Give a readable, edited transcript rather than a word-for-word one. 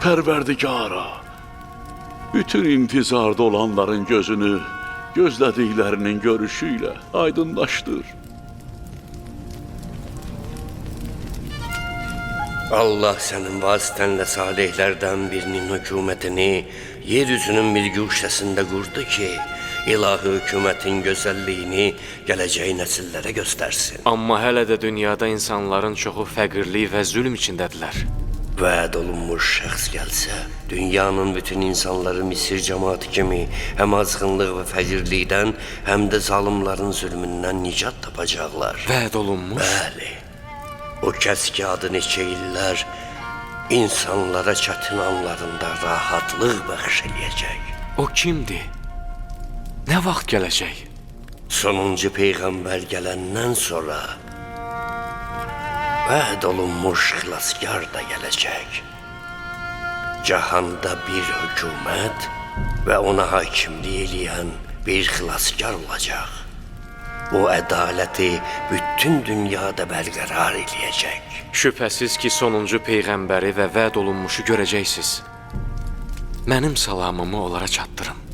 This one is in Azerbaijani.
Pərverdigara, bütün intizarda olanların gözünü gözlədiklərinin görüşüyle aydınlaşdır. Allah sənin vasitənlə salihlərdən birinin hökumətini yeryüzünün bir güşəsində qurdu ki, ilahi hökumətin gözəlliyini gələcək nəsillərə göstərsin. Amma hələ də dünyada insanların çoxu fəqirlik və zülm içindədirlər. Vəd olunmuş şəxs gəlsə, dünyanın bütün insanları Misir cəmaatı kimi həm azğınlıq və fəqirlikdən, həm də zalımların zülmündən nicat tapacaqlar. Vəd olunmuş? Bəli. O kəs ki, adı neçə illər insanlara çətin anlarında rahatlıq bəxş eləyəcək. O kimdir? Nə vaxt gələcək? Sonuncu Peyğəmbər gələndən sonra vəd olunmuş xilaskar da gələcək. Cahanda bir hökumət və ona hakimlik eləyən bir xilaskar olacaq. O ədaləti bütün dünyada bərqərar eləyəcək. Şübhəsiz ki, sonuncu Peyğəmbəri və vəd olunmuşu görəcəksiniz. Mənim salamımı onlara çatdırın.